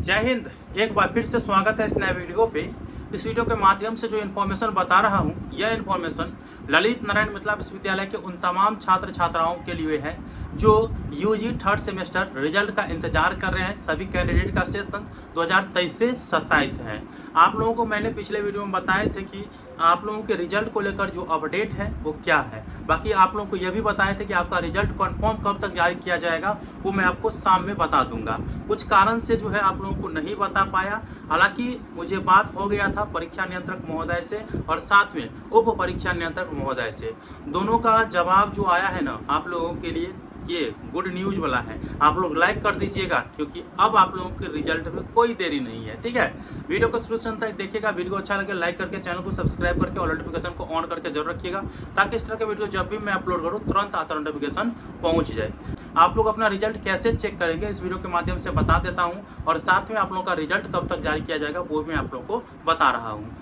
जय हिंद। एक बार फिर से स्वागत है इस नए वीडियो पे। इस वीडियो के माध्यम से जो इन्फॉर्मेशन बता रहा हूँ, यह इन्फॉर्मेशन ललित नारायण मिथिला विश्वविद्यालय के उन तमाम छात्र छात्राओं के लिए है जो यूजी थर्ड सेमेस्टर रिजल्ट का इंतजार कर रहे हैं। सभी कैंडिडेट का सेशन 2023 से 27 है। आप लोगों को मैंने पिछले वीडियो में बताए थे कि आप लोगों के रिजल्ट को लेकर जो अपडेट है वो क्या है। बाकी आप लोगों को यह भी बताए थे कि आपका रिजल्ट कंफर्म कब तक जारी किया जाएगा, वो मैं आपको शाम में बता दूंगा। कुछ कारण से जो है आप लोगों को नहीं बता पाया। हालांकि मुझे बात हो गया था परीक्षा नियंत्रक महोदय से और साथ में उप परीक्षा नियंत्रक महोदय से। दोनों का जवाब जो आया है ना, आप लोगों के लिए ये गुड न्यूज वाला है। आप लोग लाइक कर दीजिएगा क्योंकि अब आप लोगों के रिजल्ट में कोई देरी नहीं है। ठीक है, वीडियो को शुरू से अंत तक देखिएगा। वीडियो अच्छा लगे लाइक करके चैनल को सब्सक्राइब करके और नोटिफिकेशन को ऑन करके जरूर रखिएगा, ताकि इस तरह के वीडियो जब भी मैं अपलोड करूँ तुरंत आता नोटिफिकेशन पहुंच जाए। आप लोग अपना रिजल्ट कैसे चेक करेंगे इस वीडियो के माध्यम से बता देता हूँ, और साथ में आप लोगों का रिजल्ट कब तक जारी किया जाएगा वो मैं आप लोगों को बता रहा हूँ।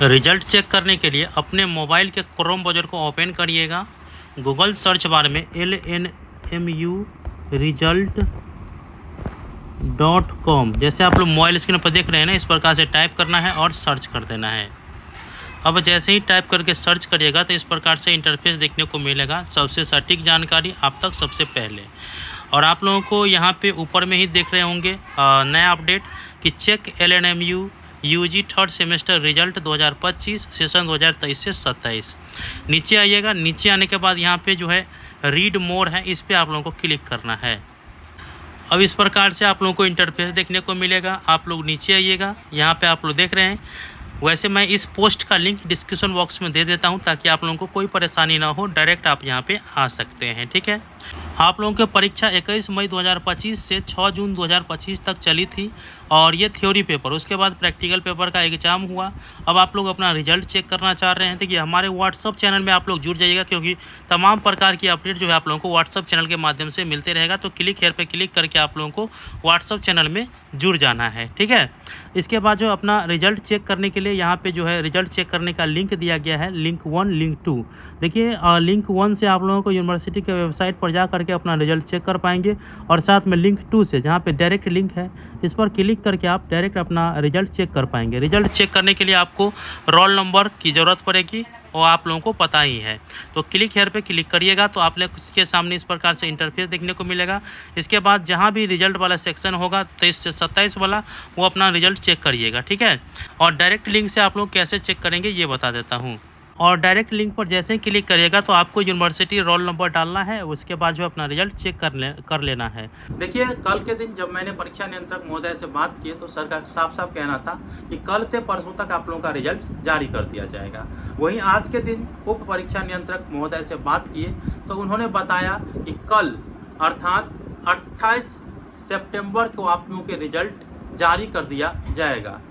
रिजल्ट चेक करने के लिए अपने मोबाइल के क्रोम ब्राउज़र को ओपन करिएगा। गूगल सर्च बार में LNMU result.com, जैसे आप लोग मोबाइल स्क्रीन पर देख रहे हैं ना, इस प्रकार से टाइप करना है और सर्च कर देना है। अब जैसे ही टाइप करके सर्च करिएगा तो इस प्रकार से इंटरफेस देखने को मिलेगा। सबसे सटीक जानकारी आप तक सबसे पहले। और आप लोगों को यहाँ पे ऊपर में ही देख रहे होंगे नया अपडेट कि check LNMU UG third semester result 2025 session 2023 से 27। नीचे आइएगा। नीचे आने के बाद यहाँ पे जो है रीड मोर है, इस पे आप लोगों को क्लिक करना है। अब इस प्रकार से आप लोगों को इंटरफेस देखने को मिलेगा। आप लोग नीचे आइएगा। यहाँ पे आप लोग देख रहे हैं, वैसे मैं इस पोस्ट का लिंक डिस्क्रिप्शन बॉक्स में दे देता हूँ ताकि आप लोगों को कोई परेशानी ना हो, डायरेक्ट आप यहाँ पे आ सकते हैं। ठीक है, आप लोगों की परीक्षा 21 मई 2025 से 6 जून 2025 तक चली थी और ये थ्योरी पेपर, उसके बाद प्रैक्टिकल पेपर का एग्जाम हुआ। अब आप लोग अपना रिजल्ट चेक करना चाह रहे हैं, देखिए हमारे व्हाट्सअप चैनल में आप लोग जुड़ जाइएगा, क्योंकि तमाम प्रकार की अपडेट जो है आप लोगों को व्हाट्सअप चैनल के माध्यम से मिलते रहेगा। तो क्लिक हेयर पे क्लिक करके आप लोगों को व्हाट्सअप चैनल में जुड़ जाना है। ठीक है, इसके बाद जो अपना रिजल्ट चेक करने के लिए यहाँ पे जो है रिजल्ट चेक करने का लिंक दिया गया है, लिंक 1 लिंक 2। देखिए लिंक 1 से आप लोगों को यूनिवर्सिटी के वेबसाइट पर जा करके अपना रिजल्ट चेक कर पाएंगे, और साथ में लिंक 2 से जहाँ पे डायरेक्ट लिंक है, इस पर क्लिक करके आप डायरेक्ट अपना रिजल्ट चेक कर पाएंगे। रिजल्ट चेक करने के लिए आपको रोल नंबर की ज़रूरत पड़ेगी, और आप लोगों को पता ही है। तो क्लिक हेयर पे क्लिक करिएगा तो आप लोग इसके सामने इस प्रकार से इंटरफेस देखने को मिलेगा। इसके बाद जहां भी रिजल्ट वाला सेक्शन होगा 23 से 27 वाला, वो अपना रिजल्ट चेक करिएगा। ठीक है, और डायरेक्ट लिंक से आप लोग कैसे चेक करेंगे ये बता देता हूँ। और डायरेक्ट लिंक पर जैसे ही क्लिक करिएगा तो आपको यूनिवर्सिटी रोल नंबर डालना है, उसके बाद जो अपना रिजल्ट चेक कर लेना है। देखिए, कल के दिन जब मैंने परीक्षा नियंत्रक महोदय से बात की तो सर का साफ साफ कहना था कि कल से परसों तक आप लोगों का रिजल्ट जारी कर दिया जाएगा। वहीं आज के दिन उप परीक्षा नियंत्रक महोदय से बात किए तो उन्होंने बताया कि कल अर्थात 28 सितंबर को आप लोगों के रिजल्ट जारी कर दिया जाएगा।